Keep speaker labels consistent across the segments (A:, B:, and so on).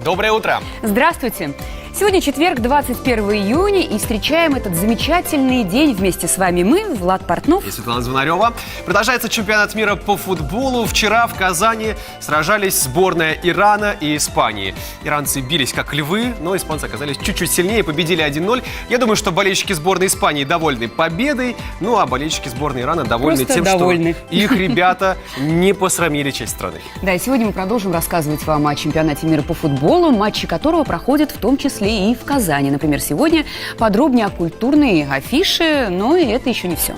A: Доброе утро!
B: Здравствуйте! Сегодня четверг, 21 июня, и встречаем этот замечательный день вместе с вами мы, Влад Портнов
A: и Светлана Звонарева. Продолжается чемпионат мира по футболу. Вчера в Казани сражались сборная Ирана и Испании. Иранцы бились как львы, но испанцы оказались чуть-чуть сильнее, победили 1-0. Я думаю, что болельщики сборной Испании довольны победой, ну а болельщики сборной Ирана довольны
B: Просто
A: тем,
B: довольны.
A: что их ребята не посрамили честь страны.
B: Да, и сегодня мы продолжим рассказывать вам о чемпионате мира по футболу, матчи которого проходят в том числе и в Казани. Например, сегодня подробнее о культурной афише, но и это еще не все.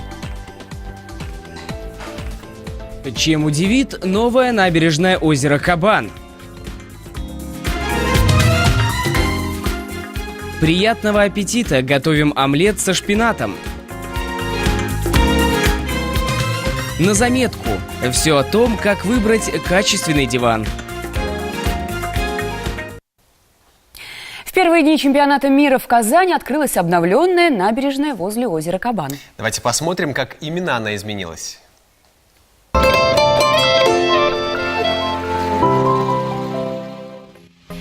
C: Чем удивит новое набережное озеро Кабан? Приятного аппетита! Готовим омлет со шпинатом. На заметку. Все о том, как выбрать качественный диван.
B: В первые дни чемпионата мира в Казани открылась обновленная набережная возле озера Кабан.
A: Давайте посмотрим, как именно она изменилась.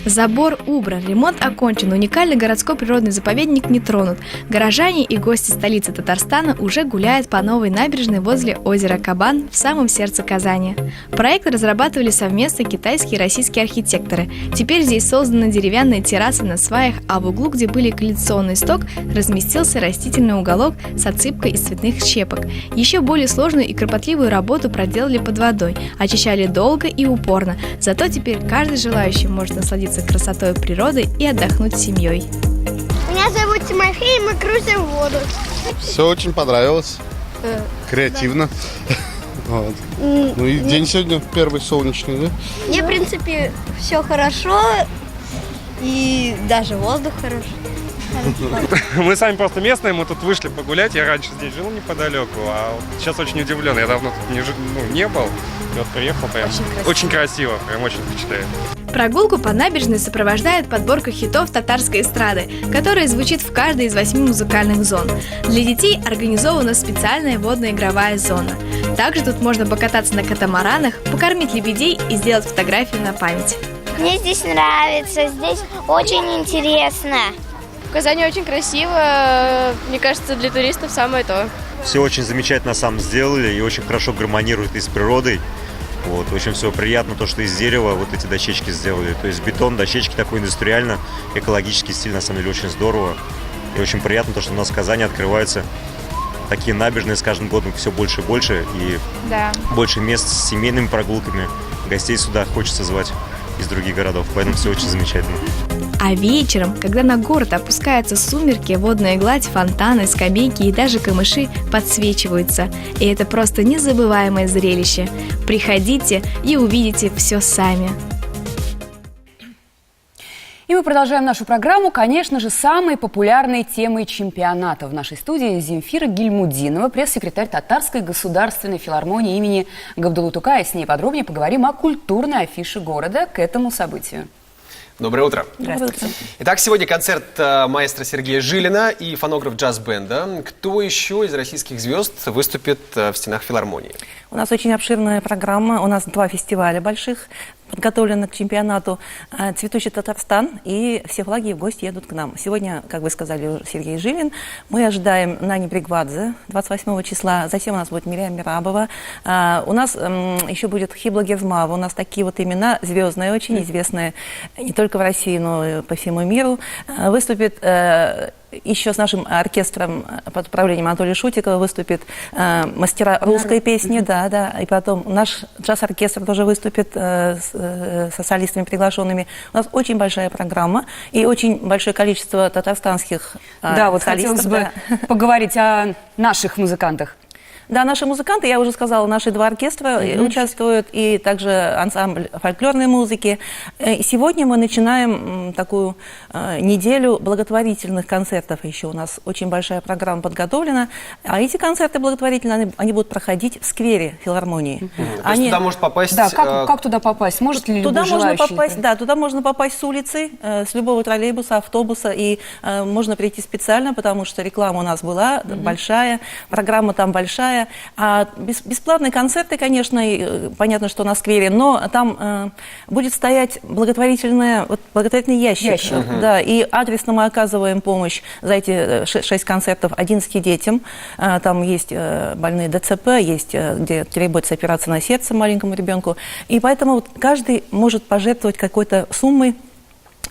D: Забор убран, ремонт окончен, уникальный городской природный заповедник не тронут. Горожане и гости столицы Татарстана уже гуляют по новой набережной возле озера Кабан в самом сердце Казани. Проект разрабатывали совместно китайские и российские архитекторы. Теперь здесь создана деревянная терраса на сваях, а в углу, где были коллекционный сток, разместился растительный уголок с отсыпкой из цветных щепок. Еще более сложную и кропотливую работу проделали под водой, очищали долго и упорно. Зато теперь каждый желающий может насладиться красотой природы и отдохнуть с семьей.
E: Меня зовут Тимофей, и мы крутим воду.
F: Все очень понравилось. Креативно. Вот. Ну и день сегодня первый солнечный, да?
E: Мне, в принципе, все хорошо. И даже воздух хороший.
G: Мы сами просто местные, мы тут вышли погулять. Я раньше здесь жил неподалеку, а сейчас очень удивлен. Я давно тут не был. И вот приехал прям. Очень красиво, прям очень впечатляет.
D: Прогулку по набережной сопровождает подборка хитов татарской эстрады, которая звучит в каждой из 8 музыкальных зон. Для детей организована специальная водная игровая зона. Также тут можно покататься на катамаранах, покормить лебедей и сделать фотографию на память.
E: Мне здесь нравится, здесь очень интересно.
H: В Казани очень красиво, мне кажется, для туристов самое то.
I: Все очень замечательно сам сделали и очень хорошо гармонирует и с природой. Вот, очень все приятно, то, что из дерева вот эти дощечки сделали. То есть бетон, дощечки такой индустриально, экологический стиль, на самом деле, очень здорово. И очень приятно то, что у нас в Казани открываются такие набережные с каждым годом все больше и больше. И больше мест с семейными прогулками. Гостей сюда хочется звать из других городов, поэтому все очень замечательно.
D: А вечером, когда на город опускаются сумерки, водная гладь, фонтаны, скамейки и даже камыши подсвечиваются. И это просто незабываемое зрелище. Приходите и увидите все сами.
B: И мы продолжаем нашу программу, конечно же, самой популярной темой чемпионата. В нашей студии Земфира Гильмудинова, пресс-секретарь Татарской государственной филармонии имени Габдуллы-Тукая. С ней подробнее поговорим о культурной афише города к этому событию.
A: Доброе утро.
B: Здравствуйте.
A: Итак, сегодня концерт маэстро Сергея Жилина и фонограф джаз-бенда. Кто еще из российских звезд выступит в стенах филармонии?
J: У нас очень обширная программа. У нас 2 фестиваля больших, подготовлены к чемпионату. «Цветущий Татарстан», и все флаги в гости едут к нам. Сегодня, как вы сказали, Сергей Жилин. Мы ожидаем Нани Бригвадзе 28 числа. Затем у нас будет Мирьям Мирабова. У нас еще будет Хибла Гезмава. У нас такие вот имена звездные, очень известные не только в России, но и по всему миру. Выступит еще с нашим оркестром под управлением Анатолия Шутикова выступит мастера русской песни, да, и потом наш джаз-оркестр тоже выступит со солистами приглашенными. У нас очень большая программа и очень большое количество татарстанских
B: вот
J: солистов.
B: хотелось бы поговорить о наших музыкантах.
J: Да, наши музыканты, я уже сказала, наши 2 оркестра участвуют, и также ансамбль фольклорной музыки. И сегодня мы начинаем такую неделю благотворительных концертов. Еще у нас очень большая программа подготовлена. А эти концерты благотворительные, они будут проходить в сквере филармонии.
A: То есть туда может попасть...
B: Да, как туда попасть? Может ли любой желающий?
J: Туда можно попасть с улицы, с любого троллейбуса, автобуса, и можно прийти специально, потому что реклама у нас была большая, программа там большая. бесплатные. Бесплатные концерты, конечно, и, понятно, что на сквере, но там будет стоять благотворительный ящик. Да, и адресно мы оказываем помощь за эти 6 концертов 11 детям. Там есть больные ДЦП, есть, где требуется операция на сердце маленькому ребенку. И поэтому вот каждый может пожертвовать какой-то суммой.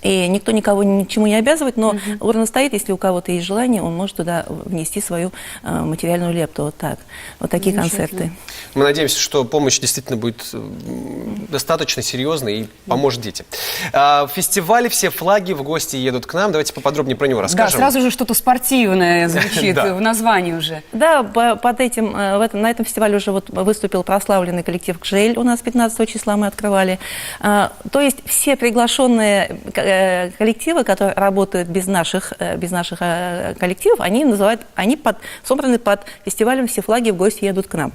J: И никто никого ничему не обязывает, но урна стоит, если у кого-то есть желание, он может туда внести свою материальную лепту. Вот так. Вот такие концерты.
A: Мы надеемся, что помощь действительно будет достаточно серьезной и поможет детям. Фестиваль «Все флаги в гости едут к нам». Давайте поподробнее про него расскажем.
B: Да, сразу же что-то спортивное звучит в названии уже.
J: Да, на этом фестивале уже выступил прославленный коллектив «Кжель». У нас 15 числа мы открывали. То есть все приглашенные коллективы, которые работают без наших коллективов, они собраны под фестивалем «Все флаги в гости едут к нам».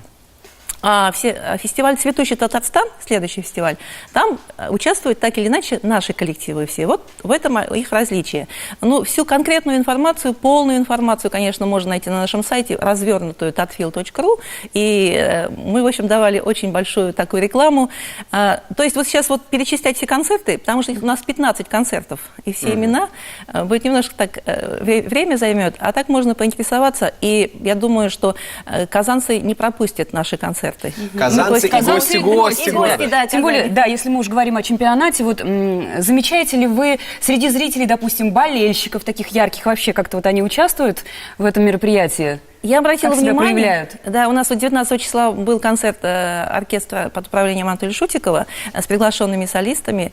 J: Фестиваль «Цветущий Татарстан», следующий фестиваль, там участвуют так или иначе наши коллективы все. Вот в этом их различие. Ну, всю конкретную информацию, полную информацию, конечно, можно найти на нашем сайте, развернутую tatfil.ru. И мы, в общем, давали очень большую такую рекламу. То есть вот сейчас перечислять все концерты, потому что у нас 15 концертов, и все имена, будет немножко так, время займет, а так можно поинтересоваться. И я думаю, что казанцы не пропустят наши концерты.
A: Казанцы и гости.
B: Да, тем более, да, если мы уж говорим о чемпионате, замечаете ли вы среди зрителей, допустим, болельщиков таких ярких, вообще как-то они участвуют в этом мероприятии?
J: Я обратила внимание,
B: проявляют?
J: Да, у нас 19 числа был концерт оркестра под управлением Анатолия Шутикова с приглашенными солистами,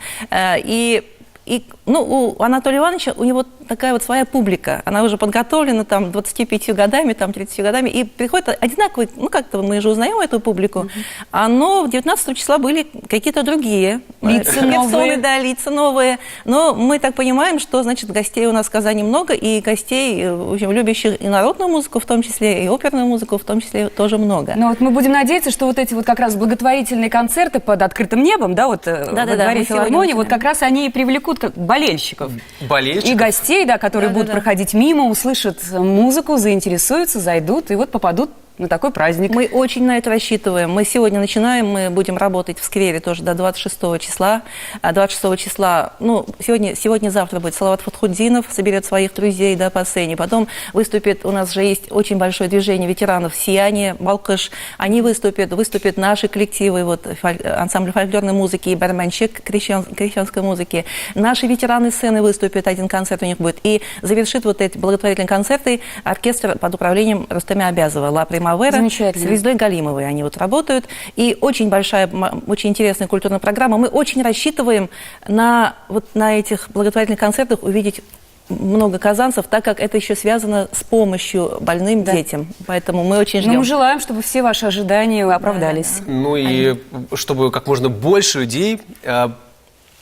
J: у Анатолия Ивановича, у него такая вот своя публика. Она уже подготовлена 25 годами, 30 годами. И приходят одинаковые, как-то мы же узнаем эту публику. Но 19 числа были какие-то другие.
B: Лица новые.
J: Да, лица новые. Но мы так понимаем, что, значит, гостей у нас в Казани много. И гостей, в общем, любящих и народную музыку в том числе, и оперную музыку в том числе тоже много.
B: Но мы будем надеяться, что эти как раз благотворительные концерты под открытым небом, во дворе филармонии, как раз они и привлекут болельщиков. И гостей, которые будут проходить мимо, услышат музыку, заинтересуются, зайдут и попадут на такой праздник.
J: Мы очень на это рассчитываем. Мы сегодня начинаем, мы будем работать в сквере тоже до 26 числа. 26 числа, сегодня-завтра будет Салават Фатхуддинов, соберет своих друзей по сцене. Потом выступит, у нас же есть очень большое движение ветеранов «Сияние», «Балкыш». Они выступят наши коллективы, ансамбль фольклорной музыки и барменщик крещенской музыки. Наши ветераны сцены выступят, один концерт у них будет. И завершит эти благотворительные концерты оркестр под управлением Рустема Абязова, «Ла Примавера», с Рездой Галимовой они работают. И очень большая, очень интересная культурная программа. Мы очень рассчитываем на этих благотворительных концертах увидеть много казанцев, так как это еще связано с помощью больным детям. Поэтому мы очень ждем.
B: Мы желаем, чтобы все ваши ожидания оправдались.
A: И чтобы как можно больше людей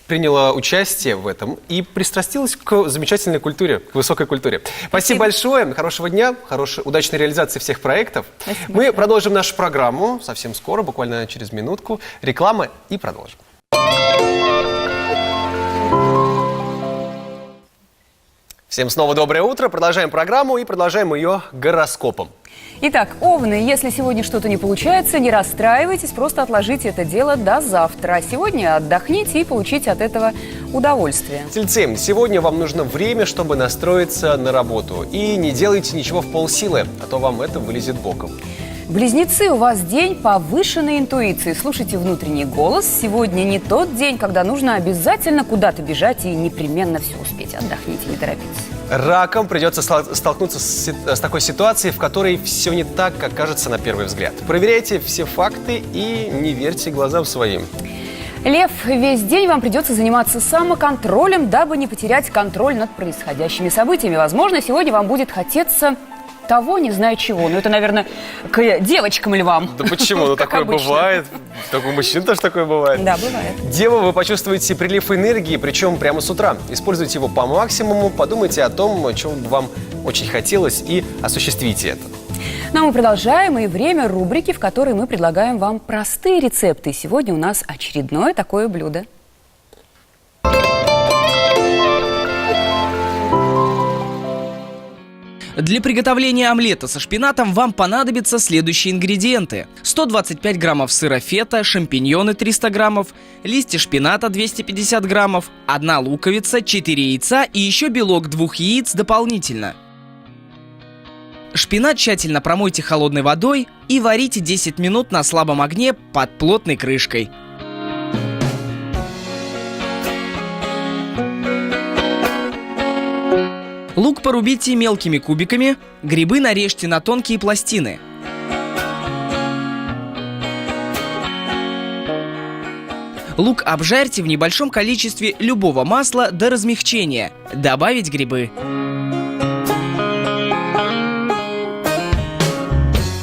A: приняла участие в этом и пристрастилась к замечательной культуре, к высокой культуре. Спасибо большое, хорошего дня, удачной реализации всех проектов. Мы продолжим нашу программу совсем скоро, буквально через минутку. Реклама и продолжим. Всем снова доброе утро. Продолжаем программу и продолжаем ее гороскопом.
B: Итак, овны, если сегодня что-то не получается, не расстраивайтесь, просто отложите это дело до завтра. А сегодня отдохните и получите от этого удовольствие.
A: Тельцы, сегодня вам нужно время, чтобы настроиться на работу. И не делайте ничего в полсилы, а то вам это вылезет боком.
B: Близнецы, у вас день повышенной интуиции. Слушайте внутренний голос. Сегодня не тот день, когда нужно обязательно куда-то бежать и непременно все успеть. Отдохните, не торопитесь.
A: Ракам придется столкнуться с такой ситуацией, в которой все не так, как кажется на первый взгляд. Проверяйте все факты и не верьте глазам своим.
B: Лев, весь день вам придется заниматься самоконтролем, дабы не потерять контроль над происходящими событиями. Возможно, сегодня вам будет хотеться того, не знаю чего. Это, наверное, к девочкам львам.
A: Да почему? Такое бывает. У мужчин тоже такое бывает.
B: Да, бывает.
A: Девы, вы почувствуете прилив энергии, причем прямо с утра. Используйте его по максимуму, подумайте о том, чего вам очень хотелось, и осуществите это.
B: Ну а мы продолжаем, и время рубрики, в которой мы предлагаем вам простые рецепты. Сегодня у нас очередное такое блюдо.
C: Для приготовления омлета со шпинатом вам понадобятся следующие ингредиенты. 125 граммов сыра фета, шампиньоны 300 граммов, листья шпината 250 граммов, 1 луковица, 4 яйца и еще белок 2 яиц дополнительно. Шпинат тщательно промойте холодной водой и варите 10 минут на слабом огне под плотной крышкой. Лук порубите мелкими кубиками, грибы нарежьте на тонкие пластины. Лук обжарьте в небольшом количестве любого масла до размягчения. Добавить грибы.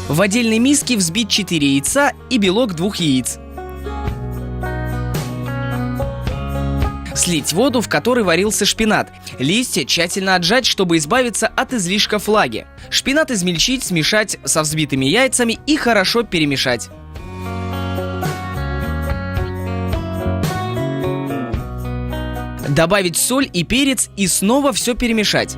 C: В отдельной миске взбить 4 яйца и белок 2 яиц. Слить воду, в которой варился шпинат. Листья тщательно отжать, чтобы избавиться от излишка влаги. Шпинат измельчить, смешать со взбитыми яйцами и хорошо перемешать. Добавить соль и перец и снова все перемешать.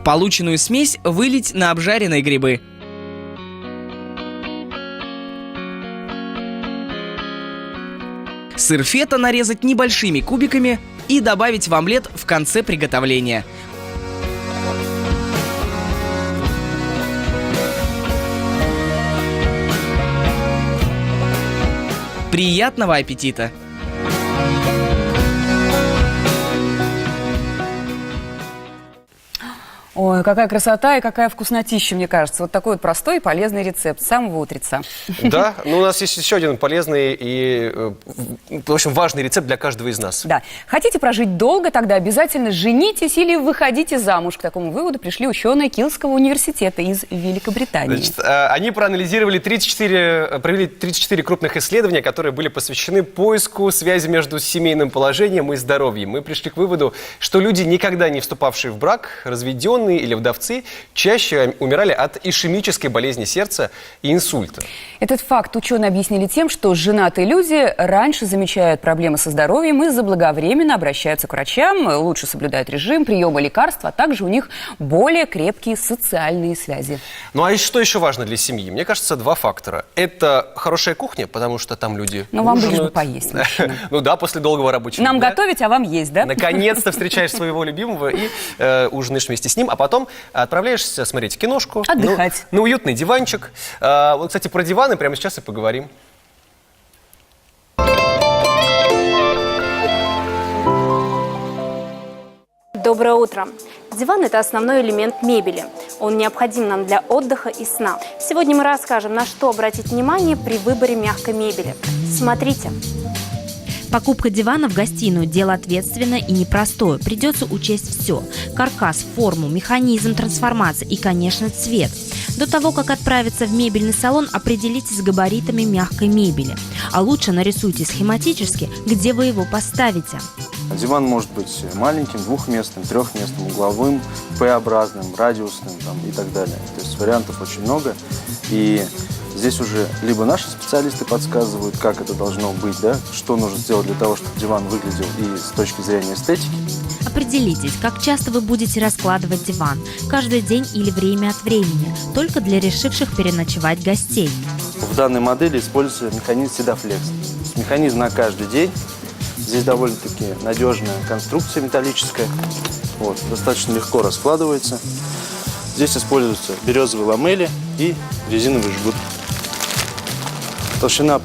C: Полученную смесь вылить на обжаренные грибы. Сыр фета нарезать небольшими кубиками и добавить в омлет в конце приготовления. Приятного аппетита!
B: Ой, какая красота и какая вкуснотища, мне кажется. Вот такой вот простой и полезный рецепт с самого утреца.
A: Да, но у нас есть еще один полезный и, в общем, важный рецепт для каждого из нас.
B: Да. Хотите прожить долго, тогда обязательно женитесь или выходите замуж. К такому выводу пришли ученые Килского университета из Великобритании.
A: Значит, они провели 34 крупных исследования, которые были посвящены поиску связи между семейным положением и здоровьем. Мы пришли к выводу, что люди, никогда не вступавшие в брак, разведенные или вдовцы, чаще умирали от ишемической болезни сердца и инсульта.
B: Этот факт ученые объяснили тем, что женатые люди раньше замечают проблемы со здоровьем и заблаговременно обращаются к врачам, лучше соблюдают режим приема лекарств, а также у них более крепкие социальные связи.
A: Ну а что еще важно для семьи? Мне кажется, 2 фактора. Это хорошая кухня, потому что там люди
B: Но вам бы лишь бы
A: ужинают.
B: поесть, мужчина.
A: Ну да, после долгого рабочего
B: Нам
A: дня.
B: готовить, а вам есть, да?
A: Наконец-то встречаешь своего любимого и ужинаешь вместе с ним, а потом отправляешься смотреть киношку.
B: Отдыхать.
A: На уютный диванчик. Вот, кстати, про диваны прямо сейчас и поговорим.
K: Доброе утро! Диван – это основной элемент мебели. Он необходим нам для отдыха и сна. Сегодня мы расскажем, на что обратить внимание при выборе мягкой мебели. Смотрите!
L: Покупка дивана в гостиную – дело ответственное и непростое. Придется учесть все – каркас, форму, механизм трансформации и, конечно, цвет. До того, как отправиться в мебельный салон, определитесь с габаритами мягкой мебели. А лучше нарисуйте схематически, где вы его поставите.
M: Диван может быть маленьким, двухместным, трехместным, угловым, П-образным, радиусным и так далее. То есть вариантов очень много. И здесь уже либо наши специалисты подсказывают, как это должно быть, да, что нужно сделать для того, чтобы диван выглядел и с точки зрения эстетики.
L: Определитесь, как часто вы будете раскладывать диван, каждый день или время от времени, только для решивших переночевать гостей.
M: В данной модели используется механизм Седафлекс. Механизм на каждый день. Здесь довольно-таки надежная конструкция металлическая. Вот, достаточно легко раскладывается. Здесь используются березовые ламели и резиновый жгут. Толщина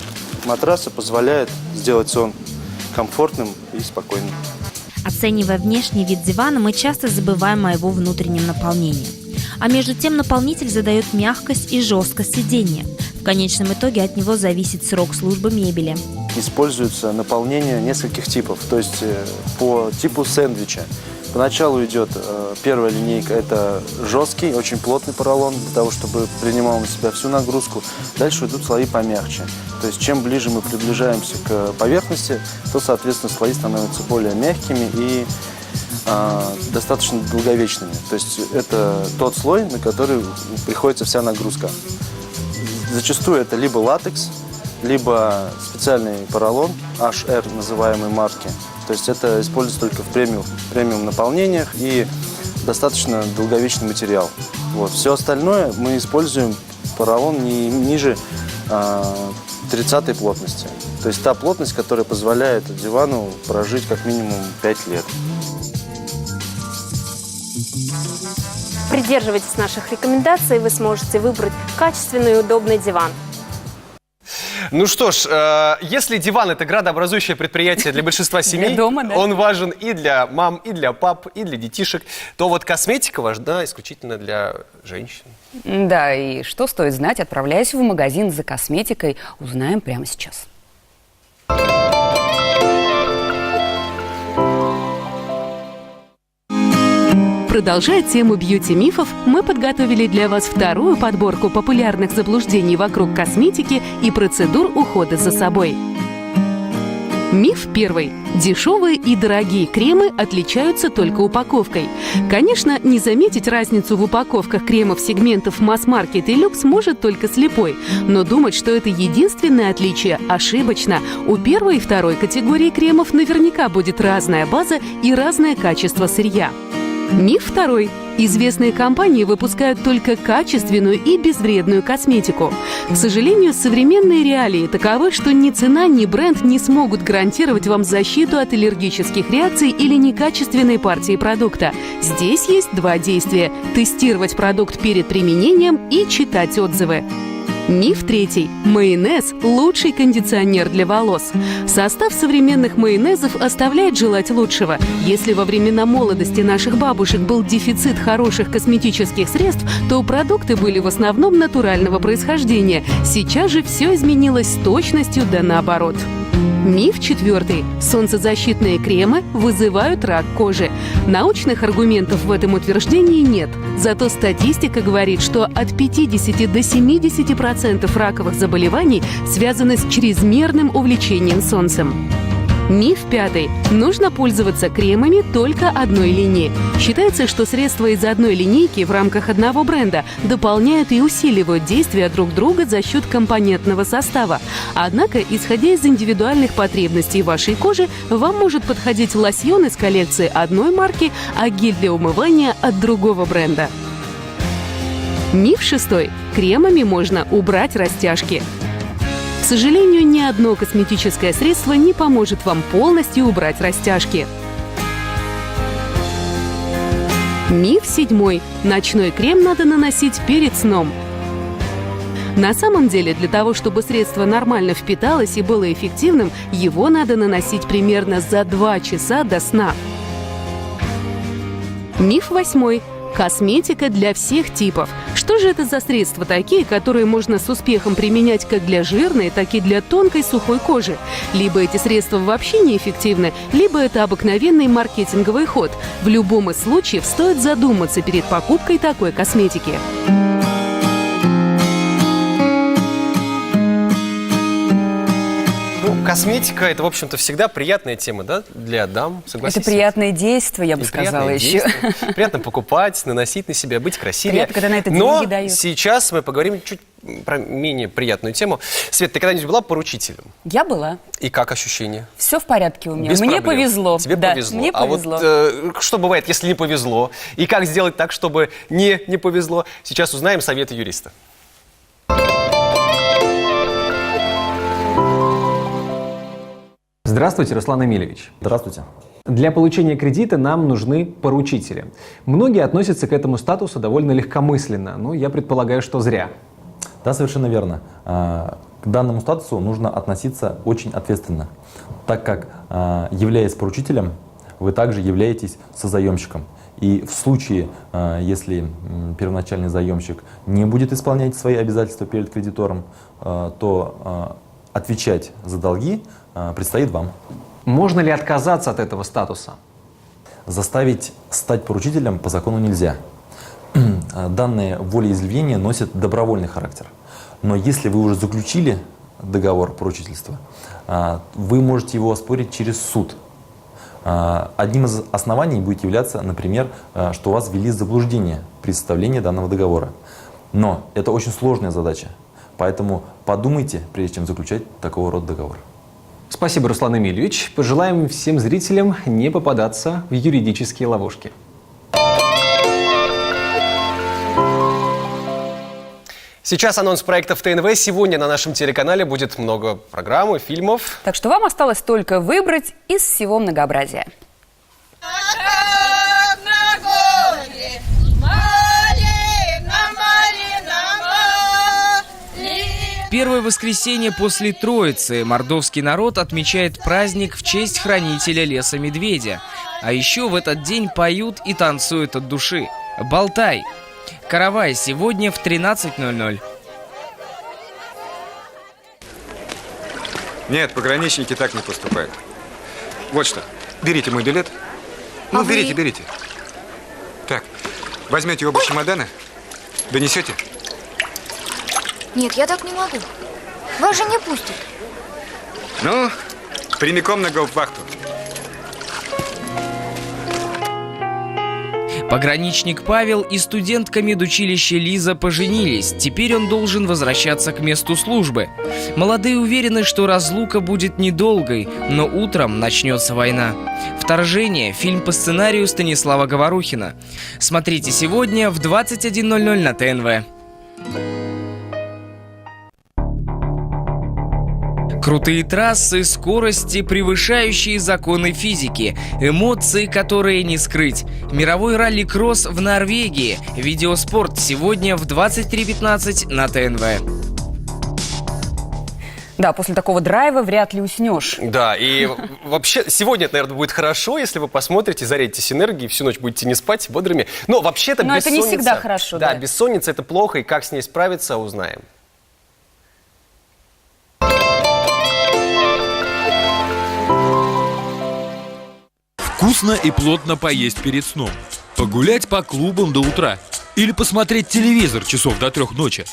M: матраса позволяет сделать сон комфортным и спокойным.
L: Оценивая внешний вид дивана, мы часто забываем о его внутреннем наполнении. А между тем наполнитель задает мягкость и жесткость сидения. В конечном итоге от него зависит срок службы мебели.
M: Используется наполнение нескольких типов, то есть по типу сэндвича. Поначалу идет первая линейка, это жесткий, очень плотный поролон, для того, чтобы принимал на себя всю нагрузку. Дальше идут слои помягче. То есть чем ближе мы приближаемся к поверхности, то, соответственно, слои становятся более мягкими и достаточно долговечными. То есть это тот слой, на который приходится вся нагрузка. Зачастую это либо латекс, либо специальный поролон, HR называемой марки. То есть это используется только в премиум наполнениях и достаточно долговечный материал. Вот. Все остальное мы используем поролон не ниже 30-й плотности. То есть та плотность, которая позволяет дивану прожить как минимум 5 лет.
K: Придерживайтесь наших рекомендаций, и вы сможете выбрать качественный и удобный диван.
A: Ну что ж, если диван – это градообразующее предприятие для большинства семей,
B: Для дома, да.
A: он важен и для мам, и для пап, и для детишек, то вот косметика важна исключительно для женщин.
B: Да, и что стоит знать, отправляясь в магазин за косметикой, узнаем прямо сейчас.
N: Продолжая тему бьюти-мифов, мы подготовили для вас вторую подборку популярных заблуждений вокруг косметики и процедур ухода за собой. Миф первый. Дешевые и дорогие кремы отличаются только упаковкой. Конечно, не заметить разницу в упаковках кремов сегментов масс-маркет и люкс может только слепой. Но думать, что это единственное отличие, ошибочно. У первой и второй категории кремов наверняка будет разная база и разное качество сырья. Миф второй. Известные компании выпускают только качественную и безвредную косметику. К сожалению, современные реалии таковы, что ни цена, ни бренд не смогут гарантировать вам защиту от аллергических реакций или некачественной партии продукта. Здесь есть два действия – тестировать продукт перед применением и читать отзывы. Миф третий. Майонез – лучший кондиционер для волос. Состав современных майонезов оставляет желать лучшего. Если во времена молодости наших бабушек был дефицит хороших косметических средств, то продукты были в основном натурального происхождения. Сейчас же все изменилось с точностью да наоборот. Миф четвертый. Солнцезащитные кремы вызывают рак кожи. Научных аргументов в этом утверждении нет. Зато статистика говорит, что от 50 до 70% раковых заболеваний связаны с чрезмерным увлечением солнцем. Миф пятый. Нужно пользоваться кремами только одной линии. Считается, что средства из одной линейки в рамках одного бренда дополняют и усиливают действия друг друга за счет компонентного состава. Однако, исходя из индивидуальных потребностей вашей кожи, вам может подходить лосьон из коллекции одной марки, а гель для умывания от другого бренда. Миф шестой. Кремами можно убрать растяжки. К сожалению, ни одно косметическое средство не поможет вам полностью убрать растяжки. Миф седьмой. Ночной крем надо наносить перед сном. На самом деле, для того, чтобы средство нормально впиталось и было эффективным, его надо наносить примерно за 2 часа до сна. Миф восьмой. Косметика для всех типов. Что же это за средства такие, которые можно с успехом применять как для жирной, так и для тонкой сухой кожи? Либо эти средства вообще неэффективны, либо это обыкновенный маркетинговый ход. В любом из случаев стоит задуматься перед покупкой такой косметики.
A: Косметика – это, в общем-то, всегда приятная тема, да, для дам, согласитесь?
B: Это приятное действие, я бы сказала еще.
A: Приятно покупать, наносить на себя, быть красивее.
B: Приятно, когда на это деньги
A: Но
B: дают.
A: сейчас мы поговорим чуть про менее приятную тему. Свет, ты когда-нибудь была поручителем?
B: Я была.
A: И как ощущения?
B: Все в порядке у меня.
A: Без
B: Мне
A: проблем.
B: повезло.
A: Тебе
B: да,
A: повезло.
B: Мне
A: а
B: повезло.
A: вот что бывает, если не повезло? И как сделать так, чтобы не повезло? Сейчас узнаем советы юриста.
O: Здравствуйте, Руслан Эмильевич.
M: Здравствуйте.
O: Для получения кредита нам нужны поручители. Многие относятся к этому статусу довольно легкомысленно, но я предполагаю, что зря.
P: Да, совершенно верно. К данному статусу нужно относиться очень ответственно, так как, являясь поручителем, вы также являетесь созаемщиком. И в случае, если первоначальный заемщик не будет исполнять свои обязательства перед кредитором, то отвечать за долги предстоит вам.
O: Можно ли отказаться от этого статуса?
P: Заставить стать поручителем по закону нельзя. Данное волеизъявление носит добровольный характер. Но если вы уже заключили договор поручительства, вы можете его оспорить через суд. Одним из оснований будет являться, например, что вас ввели в заблуждение при составлении данного договора. Но это очень сложная задача, Поэтому подумайте, прежде чем заключать такого рода договор.
O: Спасибо, Руслан Эмильевич. Пожелаем всем зрителям не попадаться в юридические ловушки.
A: Сейчас анонс проектов ТНВ. Сегодня на нашем телеканале будет много программ и фильмов.
B: Так что вам осталось только выбрать из всего многообразия.
C: Первое воскресенье после Троицы мордовский народ отмечает праздник в честь хранителя леса медведя. А еще в этот день поют и танцуют от души. Балтай. Каравай сегодня в 13:00.
Q: Нет, пограничники так не поступают. Вот что, берите мой билет. Ну, берите. Так, возьмете оба чемодана, донесете?
R: Нет, я так не могу. Вас же не пустят.
Q: Ну, прямиком на гауптвахту.
C: Пограничник Павел и студентка медучилища Лиза поженились. Теперь он должен возвращаться к месту службы. Молодые уверены, что разлука будет недолгой, но утром начнется война. «Вторжение» – фильм по сценарию Станислава Говорухина. Смотрите сегодня в 21:00 на ТНВ. Крутые трассы, скорости, превышающие законы физики, эмоции, которые не скрыть. Мировой ралли-кросс в Норвегии. Видеоспорт сегодня в 23:15 на ТНВ.
B: Да, после такого драйва вряд ли уснешь.
A: Да, и вообще сегодня это, наверное, будет хорошо, если вы посмотрите, зарядитесь энергией, всю ночь будете не спать бодрыми. Но вообще-то бессонница...
B: это не всегда хорошо, да.
A: Да, бессонница – это плохо, и как с ней справиться, узнаем.
S: Вкусно и плотно поесть перед сном, погулять по клубам до утра или посмотреть телевизор часов до 3 ночи.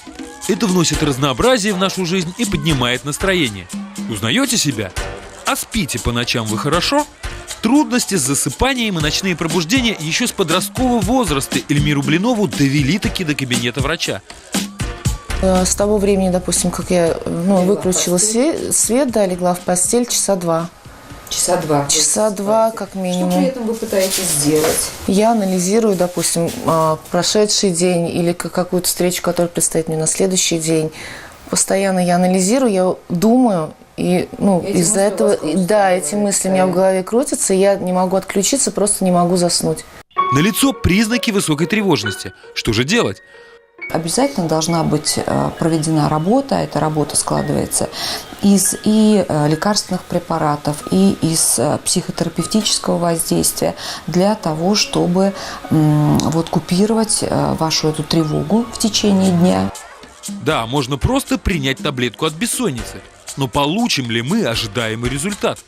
S: Это вносит разнообразие в нашу жизнь и поднимает настроение. Узнаете себя? А спите по ночам вы хорошо? Трудности с засыпанием и ночные пробуждения еще с подросткового возраста Эльмиру Блинову довели таки до кабинета врача.
T: С того времени, допустим, как я выключила свет, да, легла в постель часа 2. Часа два, как минимум.
U: Что при этом вы пытаетесь сделать?
T: Я анализирую, допустим, прошедший день или какую-то встречу, которая предстоит мне на следующий день. Постоянно я анализирую, я думаю, и из-за этого, да, эти мысли у меня в голове крутятся, и я не могу отключиться, просто не могу заснуть.
S: Налицо признаки высокой тревожности. Что же делать?
U: Обязательно должна быть проведена работа. Эта работа складывается из лекарственных препаратов, и из психотерапевтического воздействия для того, чтобы купировать вашу эту тревогу в течение дня.
S: Да, можно просто принять таблетку от бессонницы. Но получим ли мы ожидаемый результат?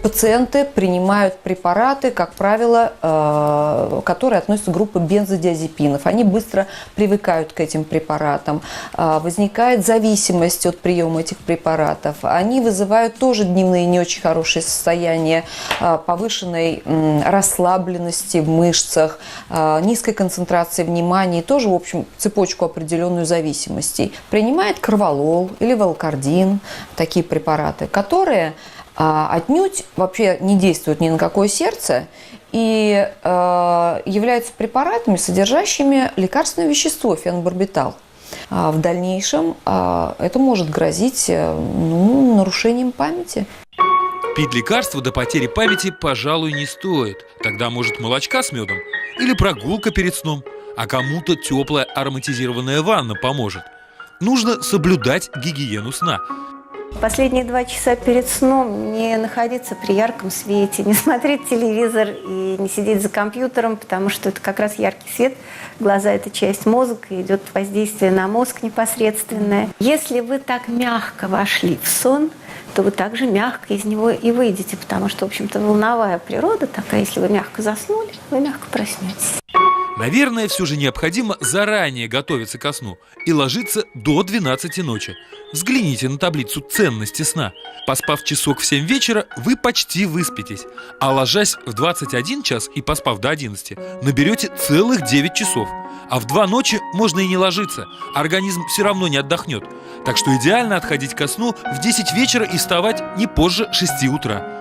U: Пациенты принимают препараты, как правило, которые относятся к группе бензодиазепинов. Они быстро привыкают к этим препаратам. Возникает зависимость от приема этих препаратов. Они вызывают тоже дневные не очень хорошие состояния, повышенной расслабленности в мышцах, низкой концентрации внимания и тоже, в общем, цепочку определенную зависимостей. Принимает корвалол или валкардин, такие препараты, которые отнюдь вообще не действуют ни на какое сердце и являются препаратами, содержащими лекарственное вещество фенобарбитал. В дальнейшем это может грозить нарушением памяти.
S: Пить лекарства до потери памяти, пожалуй, не стоит. Тогда, может, молочка с медом или прогулка перед сном, а кому-то теплая ароматизированная ванна поможет. Нужно соблюдать гигиену сна.
V: Последние 2 часа перед сном не находиться при ярком свете, не смотреть телевизор и не сидеть за компьютером, потому что это как раз яркий свет. Глаза – это часть мозга, идет воздействие на мозг непосредственное. Если вы так мягко вошли в сон, то вы также мягко из него и выйдете, потому что, в общем-то, волновая природа такая. Если вы мягко заснули, вы мягко проснетесь.
S: Наверное, все же необходимо заранее готовиться ко сну и ложиться до 12 ночи. Взгляните на таблицу ценности сна. Поспав часок в 7 вечера, вы почти выспитесь. А ложась в 21 час и поспав до 11, наберете целых 9 часов. А в 2 ночи можно и не ложиться. Организм все равно не отдохнет. Так что идеально отходить ко сну в 10 вечера и вставать не позже 6 утра.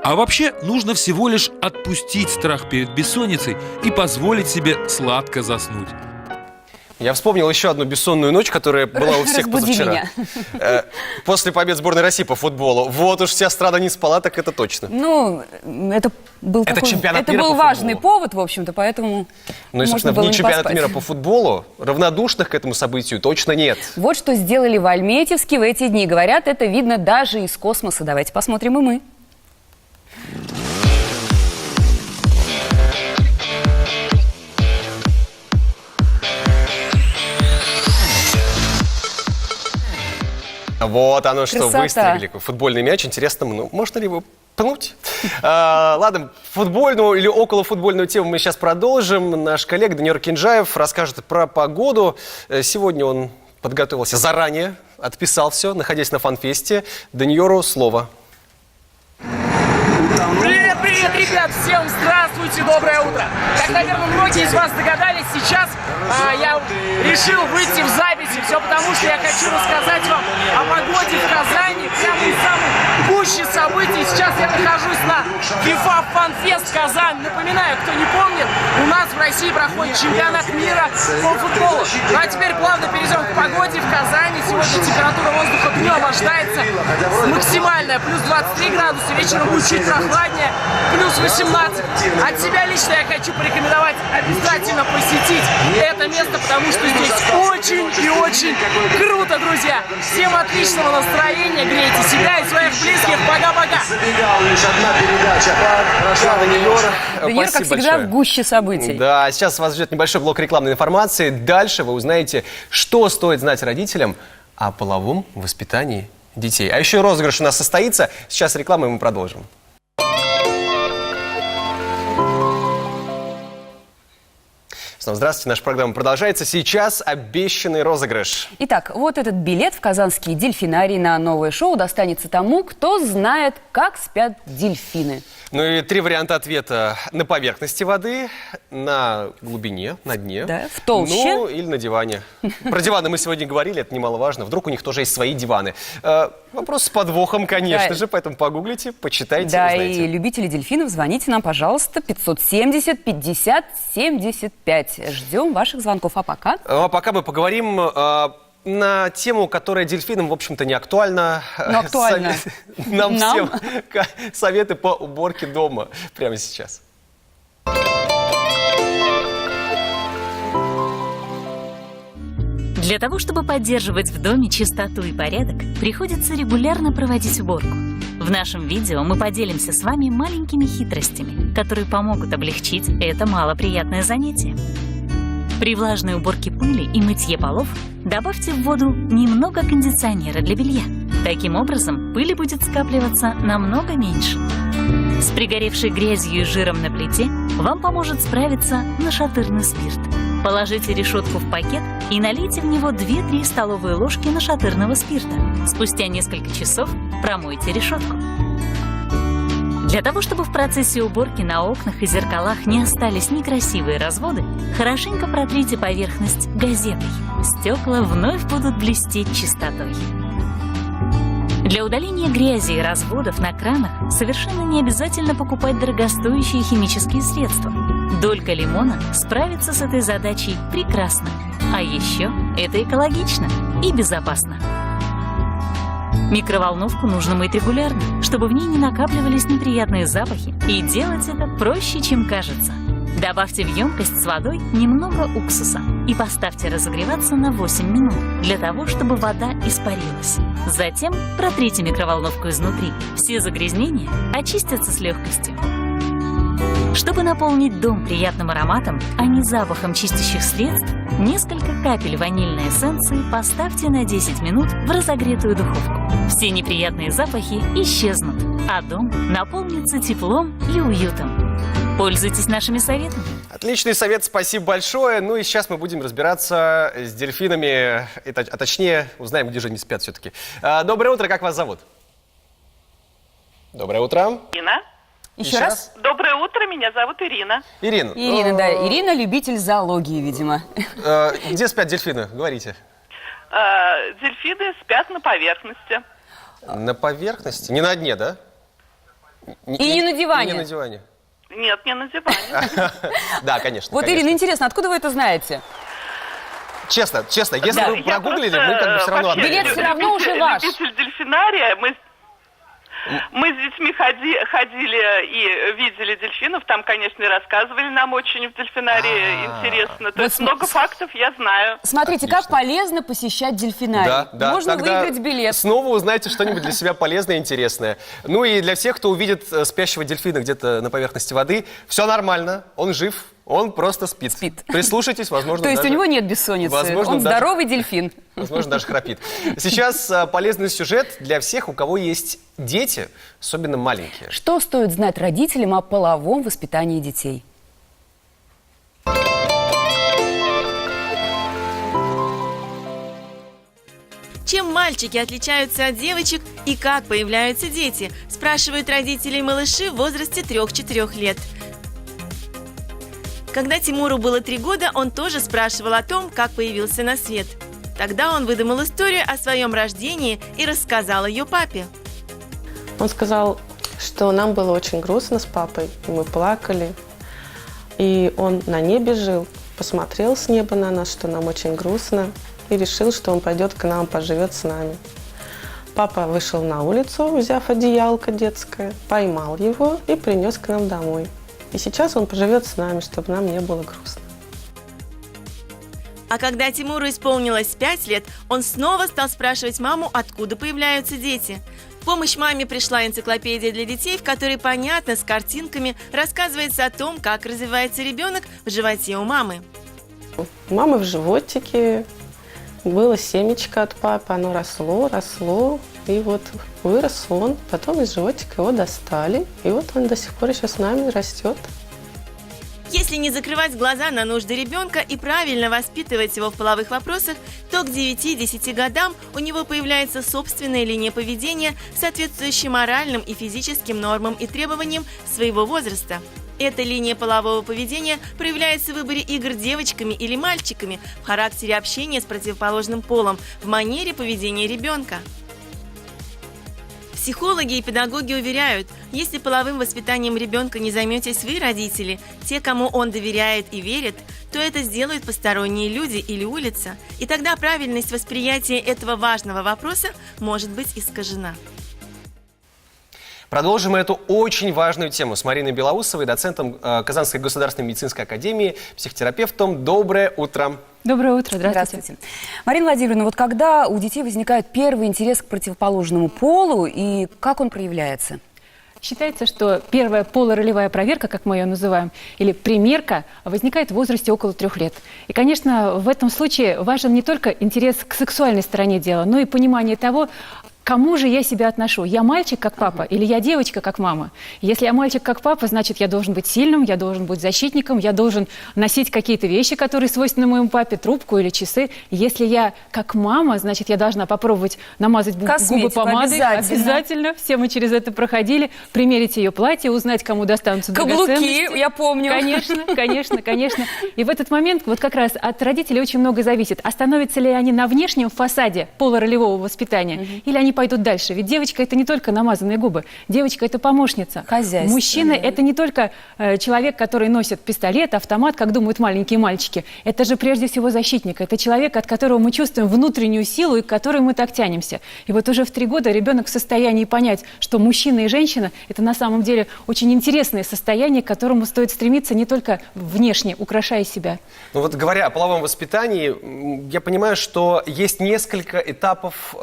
S: А вообще нужно всего лишь отпустить страх перед бессонницей и позволить себе сладко заснуть.
A: Я вспомнил еще одну бессонную ночь, которая была у всех позавчера. После побед сборной России по футболу. Вот уж вся страна не спала, так это точно.
B: Ну, это был важный повод, в общем-то, поэтому
A: Ну и, собственно, в дни чемпионата мира по футболу равнодушных к этому событию точно нет.
B: Вот что сделали в Альметьевске в эти дни. Говорят, это видно даже из космоса. Давайте посмотрим и мы.
A: Вот оно что,
B: Красота.
A: выстрелили. Футбольный мяч. Интересно, можно ли его пнуть? Ладно, футбольную или околофутбольную тему мы сейчас продолжим. Наш коллега Даниил Кинжаев расскажет про погоду. Сегодня он подготовился заранее, отписал все, находясь на фан-фесте. Даниору слово.
C: Привет, ребят! Всем здравствуйте, доброе утро! Как, наверное, многие из вас догадались, сейчас я решил выйти в записи. Все потому, что я хочу рассказать вам о погоде в Казани. Прямо из самой гуще событий. Сейчас я нахожусь на FIFA Fan Fest Казань. Напоминаю, кто не помнит, у нас в России проходит чемпионат мира по футболу. Ну а теперь плавно перейдем к погоде в Казани. Сегодня температура воздуха днем ожидается максимальная, плюс 23 градуса. Вечером будет чуть прохладнее, плюс 18. От себя лично я хочу порекомендовать обязательно посетить это место, потому что здесь очень и очень круто, друзья. Всем отличного настроения, грейте себя и своих близких. Пока-пока.
B: Даниил, как всегда, в гуще событий.
A: Да, сейчас вас ждет небольшой блок рекламной информации. Дальше вы узнаете, что стоит знать родителям о половом воспитании детей. А еще розыгрыш у нас состоится. Сейчас реклама, и мы продолжим. Здравствуйте, наша программа продолжается. Сейчас обещанный розыгрыш.
B: Итак, вот этот билет в казанский дельфинарий на новое шоу достанется тому, кто знает, как спят дельфины.
A: Ну и 3 варианта ответа: на поверхности воды, на глубине, на дне.
B: Да, в толще.
A: Ну или на диване. Про диваны мы сегодня говорили, это немаловажно. Вдруг у них тоже есть свои диваны. Вопрос с подвохом, конечно же, поэтому погуглите, почитайте,
B: да,
A: узнаете.
B: и любители дельфинов, звоните нам, пожалуйста, 570-50-75. Ждем ваших звонков. А пока?
A: А пока мы поговорим на тему, которая дельфинам, в общем-то, не актуальна.
B: Но актуальна.
A: Нам всем советы по уборке дома прямо сейчас.
F: Для того, чтобы поддерживать в доме чистоту и порядок, приходится регулярно проводить уборку. В нашем видео мы поделимся с вами маленькими хитростями, которые помогут облегчить это малоприятное занятие. При влажной уборке пыли и мытье полов добавьте в воду немного кондиционера для белья. Таким образом, пыли будет скапливаться намного меньше. С пригоревшей грязью и жиром на плите вам поможет справиться нашатырный спирт. Положите решетку в пакет и налейте в него 2-3 столовые ложки нашатырного спирта. Спустя несколько часов промойте решетку. Для того, чтобы в процессе уборки на окнах и зеркалах не остались некрасивые разводы, хорошенько протрите поверхность газетой. Стекла вновь будут блестеть чистотой. Для удаления грязи и разводов на кранах совершенно не обязательно покупать дорогостоящие химические средства. Долька лимона справится с этой задачей прекрасно. А еще это экологично и безопасно. Микроволновку нужно мыть регулярно, чтобы в ней не накапливались неприятные запахи, и делать это проще, чем кажется. Добавьте в емкость с водой немного уксуса и поставьте разогреваться на 8 минут, для того, чтобы вода испарилась. Затем протрите микроволновку изнутри. Все загрязнения очистятся с легкостью. Чтобы наполнить дом приятным ароматом, а не запахом чистящих средств, несколько капель ванильной эссенции поставьте на 10 минут в разогретую духовку. Все неприятные запахи исчезнут, а дом наполнится теплом и уютом. Пользуйтесь нашими советами.
A: Отличный совет, спасибо большое. Ну и сейчас мы будем разбираться с дельфинами, а точнее узнаем, где же они спят все-таки. Доброе утро, как вас зовут? Доброе утро.
E: Ирина.
B: Еще раз?
E: Доброе утро, меня зовут Ирина.
A: Ирина.
B: Ирина, да. Ирина – любитель зоологии, видимо.
A: Где спят дельфины? Говорите.
E: Дельфины спят на поверхности.
A: На поверхности? Не на дне, да?
B: И не на диване.
A: И не на диване.
E: Нет, не на диване.
A: Да, конечно.
B: Вот, Ирина, интересно, откуда вы это знаете?
A: Честно, если вы прогуглили, мы как бы все равно отдаем.
B: Билет все равно уже ваш.
E: Любитель дельфинария, мы с детьми ходили и видели дельфинов. Там, конечно, и рассказывали нам очень в дельфинарии интересно. То есть много фактов я знаю.
B: Смотрите, как полезно посещать дельфинарий.
A: Да,
B: можно
A: тогда
B: выиграть билет.
A: Снова узнаете что-нибудь для себя полезное и интересное. Ну и для всех, кто увидит спящего дельфина где-то на поверхности воды, все нормально, он жив. Он просто спит. Прислушайтесь, возможно,
B: То есть
A: даже,
B: у него нет бессонницы,
A: возможно,
B: он здоровый дельфин.
A: Возможно, даже храпит. Сейчас полезный сюжет для всех, у кого есть дети, особенно маленькие.
B: Что стоит знать родителям о половом воспитании детей?
G: Чем мальчики отличаются от девочек и как появляются дети, спрашивают родителей малыши в возрасте 3-4 лет. Когда Тимуру было 3 года, он тоже спрашивал о том, как появился на свет. Тогда он выдумал историю о своем рождении и рассказал ее папе.
W: Он сказал, что нам было очень грустно с папой, и мы плакали. И он на небе жил, посмотрел с неба на нас, что нам очень грустно, и решил, что он пойдет к нам, поживет с нами. Папа вышел на улицу, взяв одеялко детское, поймал его и принес к нам домой. И сейчас он поживет с нами, чтобы нам не было грустно.
G: А когда Тимуру исполнилось 5 лет, он снова стал спрашивать маму, откуда появляются дети. В помощь маме пришла энциклопедия для детей, в которой понятно, с картинками, рассказывается о том, как развивается ребенок в животе у мамы.
W: У мамы в животике было семечко от папы, оно росло, и вот вырос он, потом из животика его достали, и вот он до сих пор еще с нами растет.
G: Если не закрывать глаза на нужды ребенка и правильно воспитывать его в половых вопросах, то к 9-10 годам у него появляется собственная линия поведения, соответствующая моральным и физическим нормам и требованиям своего возраста. Эта линия полового поведения проявляется в выборе игр девочками или мальчиками, в характере общения с противоположным полом, в манере поведения ребенка. Психологи и педагоги уверяют, если половым воспитанием ребенка не займетесь вы, родители, те, кому он доверяет и верит, то это сделают посторонние люди или улица, и тогда правильность восприятия этого важного вопроса может быть искажена.
A: Продолжим эту очень важную тему с Мариной Белоусовой, доцентом Казанской государственной медицинской академии, психотерапевтом. Доброе утро.
B: Доброе утро, здравствуйте. Марина Владимировна, вот когда у детей возникает первый интерес к противоположному полу и как он проявляется?
X: Считается, что первая полуролевая проверка, как мы ее называем, или примерка, возникает в возрасте около 3 лет. И, конечно, в этом случае важен не только интерес к сексуальной стороне дела, но и понимание того, к кому же я себя отношу? Я мальчик, как папа, или я девочка, как мама? Если я мальчик, как папа, значит, я должен быть сильным, я должен быть защитником, я должен носить какие-то вещи, которые свойственны моему папе, трубку или часы. Если я как мама, значит, я должна попробовать намазать губы помадой. Обязательно. Все мы через это проходили. Примерить ее платье, узнать, кому достанутся драгоценности.
B: Каблуки, я помню.
X: Конечно. И в этот момент вот как раз от родителей очень много зависит. Остановятся ли они на внешнем фасаде полуролевого воспитания, или они пойдут дальше. Ведь девочка – это не только намазанные губы. Девочка – это помощница.
B: Хозяйство.
X: Мужчина – это не только человек, который носит пистолет, автомат, как думают маленькие мальчики. Это же прежде всего защитник. Это человек, от которого мы чувствуем внутреннюю силу и к которой мы так тянемся. И вот уже в 3 года ребенок в состоянии понять, что мужчина и женщина – это на самом деле очень интересное состояние, к которому стоит стремиться не только внешне, украшая себя.
A: Ну вот говоря о половом воспитании, я понимаю, что есть несколько этапов,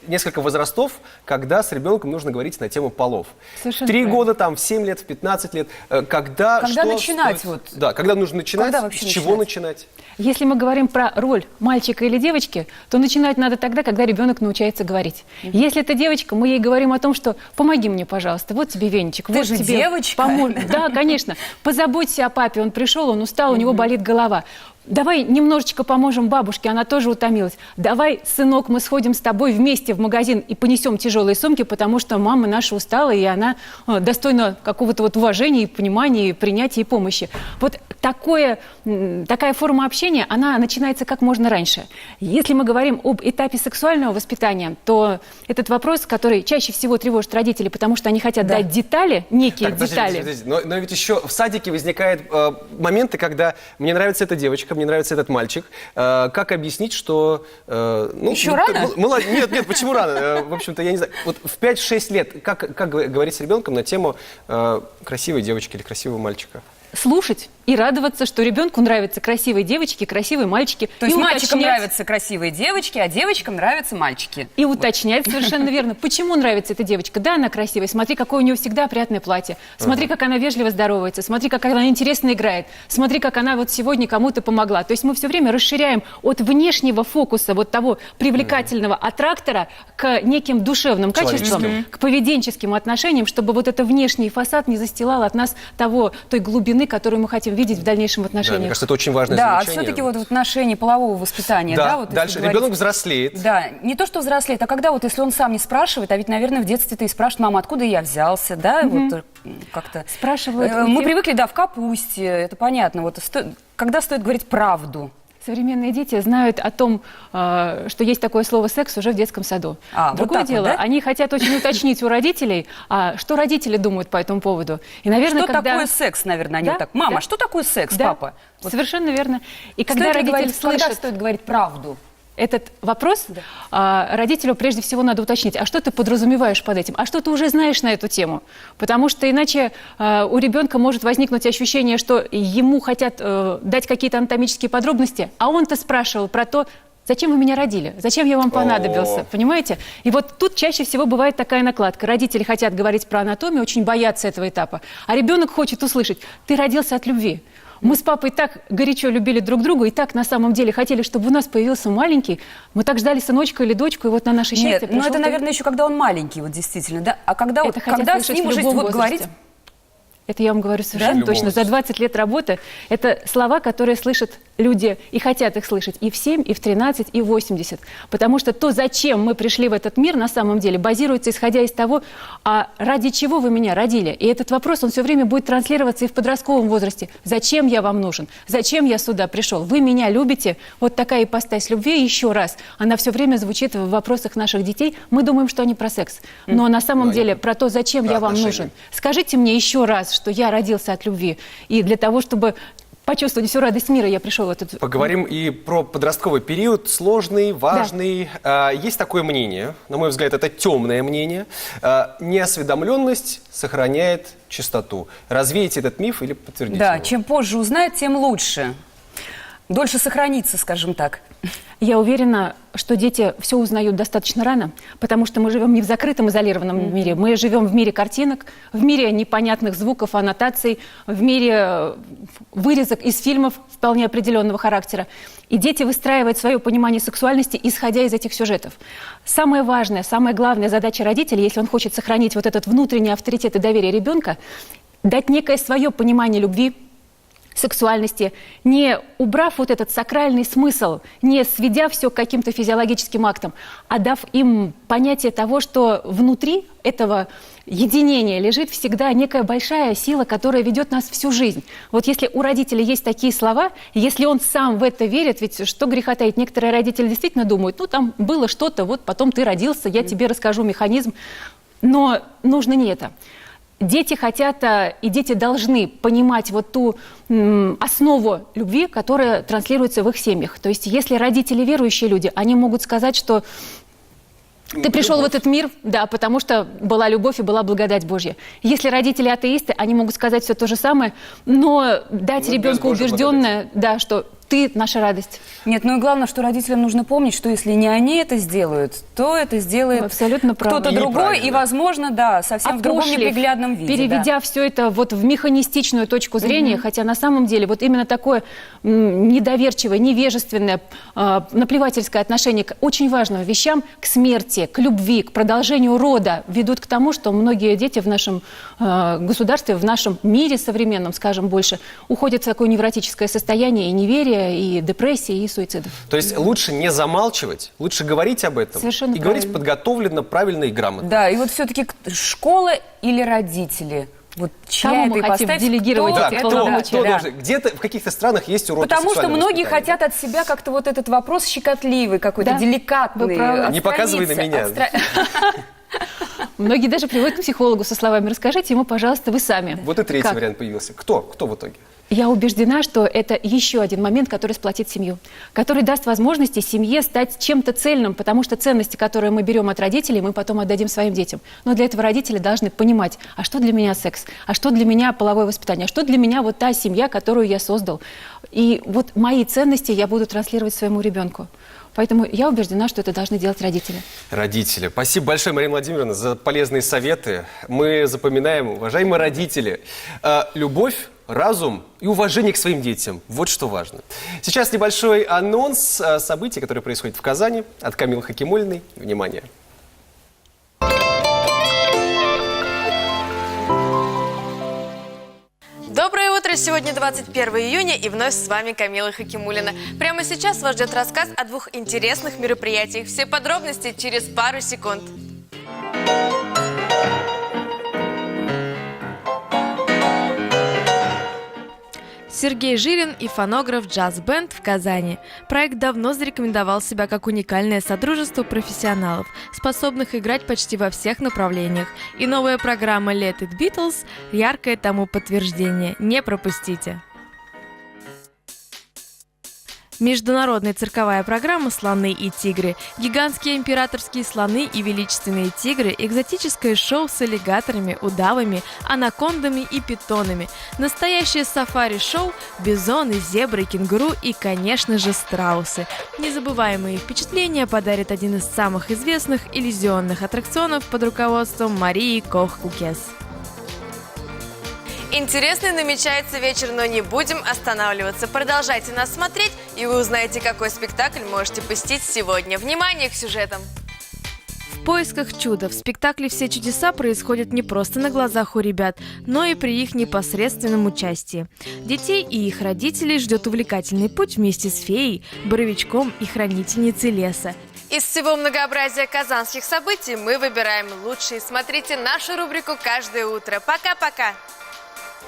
A: несколько несколько возрастов, когда с ребенком нужно говорить на тему полов.
X: Совершенно
A: 3
X: правильно.
A: года, там, в 7 лет, в 15 лет. Когда
B: начинать?
A: Да, когда нужно начинать,
B: Когда вообще
A: с чего начинать?
X: Если мы говорим про роль мальчика или девочки, то начинать надо тогда, когда ребенок научается говорить. Если это девочка, мы ей говорим о том, что помоги мне, пожалуйста, вот тебе веничек,
B: Ты
X: вот
B: же
X: тебе
B: девочка.
X: Да, конечно. Позаботься о папе, он пришел, он устал, у него болит голова. Давай немножечко поможем бабушке, она тоже утомилась. Давай, сынок, мы сходим с тобой вместе в магазин и понесем тяжелые сумки, потому что мама наша устала, и она достойна какого-то вот уважения, и понимания, и принятия, и помощи. Вот такая форма общения, она начинается как можно раньше. Если мы говорим об этапе сексуального воспитания, то этот вопрос, который чаще всего тревожит родителей, потому что они хотят дать детали, некие детали.
A: Подождите. Но ведь еще в садике возникают моменты, когда мне нравится эта девочка, мне нравится этот мальчик. Как объяснить, что...
B: Еще рано?
A: Нет, почему рано? В общем-то, я не знаю. Вот в 5-6 лет как говорить с ребенком на тему красивой девочки или красивого мальчика?
X: Слушать и радоваться, что ребенку нравятся красивые девочки, красивые мальчики.
B: То есть
X: И
B: мальчикам
X: уточнять-
B: нравятся красивые девочки, а девочкам нравятся мальчики.
X: И уточнять совершенно верно, почему нравится эта девочка. Да, она красивая, смотри, какое у нее всегда опрятное платье. Смотри, как она вежливо здоровается, смотри, как она интересно играет, смотри, как она вот сегодня кому-то помогла. То есть мы все время расширяем от внешнего фокуса, вот того привлекательного аттрактора к неким душевным качествам, к поведенческим отношениям, чтобы вот это внешний фасад не застилал от нас той глубины, которую мы хотим видеть в дальнейшем
A: Да,
X: отношениях.
A: мне кажется, это очень важное
B: Да, а
A: замечание.
B: все-таки вот в отношении полового воспитания.
A: Да,
B: вот если
A: дальше
B: говорить-
A: ребенок взрослеет.
B: Да, не то, что взрослеет, а когда вот если он сам не спрашивает, а ведь, наверное, в детстве-то и спрашивает, мама, откуда я взялся, да, вот как-то...
X: Спрашивают.
B: Мы привыкли, да, в капусте, это понятно. Вот когда стоит говорить
X: Современные дети знают о том, что есть такое слово «секс» уже в детском саду.
B: Вот
X: Другое
B: так вот,
X: дело,
B: да?
X: они хотят очень уточнить у родителей, что родители думают по этому поводу. И, наверное,
B: Что такое секс, наверное, они вот так. Мама, что такое секс, папа? Вот.
X: Совершенно верно. И
B: Стоит
X: когда
B: ли
X: родитель
B: говорить, когда
X: слышит
B: стоит говорить правду?
X: этот вопрос, родителю прежде всего надо уточнить, а что ты подразумеваешь под этим, а что ты уже знаешь на эту тему. Потому что иначе у ребенка может возникнуть ощущение, что ему хотят дать какие-то анатомические подробности, а он-то спрашивал про то, зачем вы меня родили? Зачем я вам понадобился? Понимаете? И вот тут чаще всего бывает такая накладка. Родители хотят говорить про анатомию, очень боятся этого этапа. А ребенок хочет услышать, ты родился от любви. Мы с папой так горячо любили друг друга и так на самом деле хотели, чтобы у нас появился маленький. Мы так ждали сыночка или дочку, и вот на наше счастье
B: Нет,
X: пришел
B: ну это,
X: ты.
B: наверное, еще когда он маленький, вот действительно, да? А когда,
X: Это
B: вот,
X: хотят
B: когда с
X: слышать
B: ним
X: в
B: уже
X: любом
B: вот
X: возрасте.
B: говорить...
X: Это я вам говорю совершенно
A: Да?
X: точно. За 20 лет работы это слова, которые слышат люди и хотят их слышать и в 7, и в 13, и в 80. Потому что то, зачем мы пришли в этот мир, на самом деле базируется исходя из того, а ради чего вы меня родили. И этот вопрос, он все время будет транслироваться и в подростковом возрасте. Зачем я вам нужен? Зачем я сюда пришел? Вы меня любите? Вот такая ипостась любви, еще раз, она все время звучит в вопросах наших детей. Мы думаем, что они про секс. Но на самом деле про то, зачем я вам нужен. Скажите мне еще раз, что я родился от любви. И для того, чтобы почувствовать всю радость мира, я пришел в этот...
A: Поговорим и про подростковый период, сложный, важный. Есть такое мнение, на мой взгляд, это темное мнение. Неосведомленность сохраняет чистоту. Развеете этот миф или подтвердите
B: Да,
A: его?
B: чем позже узнает, тем лучше. Дольше сохранится, скажем так.
X: Я уверена, что дети все узнают достаточно рано, потому что мы живем не в закрытом, изолированном мире. Мы живем в мире картинок, в мире непонятных звуков, аннотаций, в мире вырезок из фильмов вполне определенного характера. И дети выстраивают свое понимание сексуальности, исходя из этих сюжетов. Самая важная, самая главная задача родителя, если он хочет сохранить вот этот внутренний авторитет и доверие ребенка, дать некое свое понимание любви, сексуальности, не убрав вот этот сакральный смысл, не сведя все к каким-то физиологическим актам, а дав им понятие того, что внутри этого единения лежит всегда некая большая сила, которая ведет нас всю жизнь. Вот если у родителей есть такие слова, если он сам в это верит, ведь что греха таить, некоторые родители действительно думают, ну там было что-то, вот потом ты родился, я тебе расскажу механизм, но нужно не это. Дети хотят, и дети должны понимать вот ту основу любви, которая транслируется в их семьях. То есть если родители верующие люди, они могут сказать, что ты пришел в этот мир, да, потому что была любовь и была благодать Божья. Если родители атеисты, они могут сказать все то же самое, но дать ребенку убежденное, да, что ты наша радость.
B: Нет, ну и главное, что родителям нужно помнить, что если не они это сделают, то это сделает
X: абсолютно
B: кто-то другой, и, возможно, да, совсем в другом неприглядном виде.
X: Переведя все это вот в механистичную точку зрения, хотя на самом деле вот именно такое недоверчивое, невежественное, наплевательское отношение к очень важным вещам, к смерти, к любви, к продолжению рода, ведут к тому, что многие дети в нашем государстве, в нашем мире современном, скажем больше, уходят в такое невротическое состояние и неверия, и депрессии, и суицидов.
A: То есть лучше не замалчивать, лучше говорить об этом.
B: Совершенно
A: и говорить подготовленно, правильно и грамотно.
B: Да, и вот все-таки школа или родители? Вот чья
X: мы
B: это
X: хотим
B: ипостась,
X: делегировать
B: кто
X: эти
B: это
X: полномочия?
B: должен?
A: Где-то в каких-то странах есть уроки
B: Потому что
A: сексуального
B: многие
A: воспитания.
B: хотят от себя как-то вот этот вопрос щекотливый какой-то,
X: Да,
B: деликатный.
X: вы правы.
A: Не показывай на меня.
X: Многие даже приводят к психологу со словами «расскажите ему, пожалуйста, вы сами».
A: Вот и третий
X: Как?
A: вариант появился. Кто в итоге?
X: Я убеждена, что это еще один момент, который сплотит семью, который даст возможности семье стать чем-то цельным, потому что ценности, которые мы берем от родителей, мы потом отдадим своим детям. Но для этого родители должны понимать, а что для меня секс, а что для меня половое воспитание, а что для меня вот та семья, которую я создал. И вот мои ценности я буду транслировать своему ребенку. Поэтому я убеждена, что это должны делать родители.
A: Родители. Спасибо большое, Марина Владимировна, за полезные советы. Мы запоминаем, уважаемые родители, любовь, разум и уважение к своим детям. Вот что важно. Сейчас небольшой анонс событий, которые происходят в Казани, от Камилы Хакимуллиной. Внимание.
D: Доброе утро! Сегодня 21 июня и вновь с вами Камила Хакимуллина. Прямо сейчас вас ждет рассказ о двух интересных мероприятиях. Все подробности через пару секунд. Сергей Жирин и фонограф «Джаз-бенд» в Казани. Проект давно зарекомендовал себя как уникальное содружество профессионалов, способных играть почти во всех направлениях. И новая программа «Let It Beatles» – яркое тому подтверждение. Не пропустите! Международная цирковая программа «Слоны и тигры», гигантские императорские слоны и величественные тигры, экзотическое шоу с аллигаторами, удавами, анакондами и питонами, настоящее сафари-шоу, бизоны, зебры, кенгуру и, конечно же, страусы. Незабываемые впечатления подарит один из самых известных иллюзионных аттракционов под руководством Марии Кох-Кукес. Интересный намечается вечер, но не будем останавливаться. Продолжайте нас смотреть, и вы узнаете, какой спектакль можете посетить сегодня. Внимание к сюжетам! В поисках чуда в спектакле «Все чудеса» происходят не просто на глазах у ребят, но и при их непосредственном участии. Детей и их родителей ждет увлекательный путь вместе с феей, боровичком и хранительницей леса. Из всего многообразия казанских событий мы выбираем лучшие. Смотрите нашу рубрику каждое утро. Пока-пока!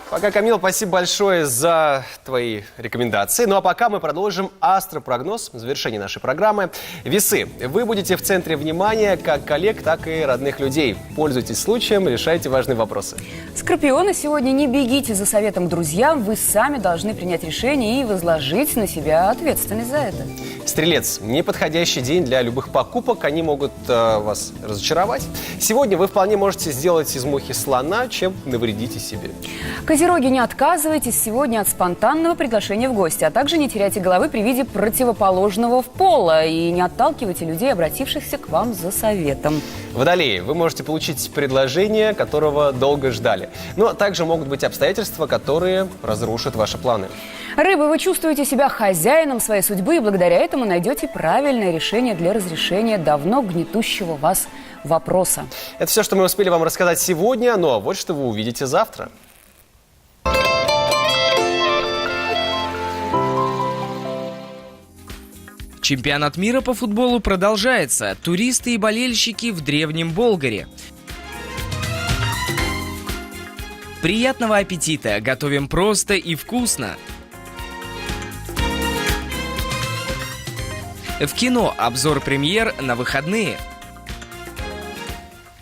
A: Пока, Камила, спасибо большое за твои рекомендации. Ну а пока мы продолжим астропрогноз в завершении нашей программы. Весы. Вы будете в центре внимания как коллег, так и родных людей. Пользуйтесь случаем, решайте важные вопросы.
B: Скорпионы, сегодня не бегите за советом друзьям. Вы сами должны принять решение и возложить на себя ответственность за это.
A: Стрелец. Неподходящий день для любых покупок. Они могут вас разочаровать. Сегодня вы вполне можете сделать из мухи слона, чем навредите себе.
B: Козероги, не отказывайтесь сегодня от спонтанного приглашения в гости, а также не теряйте головы при виде противоположного пола и не отталкивайте людей, обратившихся к вам за советом.
A: Водолеи, вы можете получить предложение, которого долго ждали. Но также могут быть обстоятельства, которые разрушат ваши планы.
B: Рыбы, вы чувствуете себя хозяином своей судьбы и благодаря этому найдете правильное решение для разрешения давно гнетущего вас вопроса.
A: Это все, что мы успели вам рассказать сегодня, ну а вот что вы увидите завтра.
C: Чемпионат мира по футболу продолжается. Туристы и болельщики в Древнем Болгаре. Приятного аппетита! Готовим просто и вкусно! В кино обзор премьер на выходные.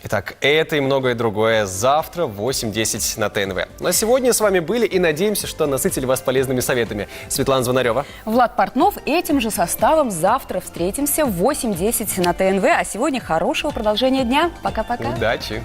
A: Итак, это и многое другое завтра в 8:10 на ТНВ. Ну а сегодня с вами были и надеемся, что насытили вас полезными советами. Светлана Звонарева.
B: Влад Портнов. Этим же составом завтра встретимся в 8:10 на ТНВ. А сегодня хорошего продолжения дня. Пока-пока.
A: Удачи.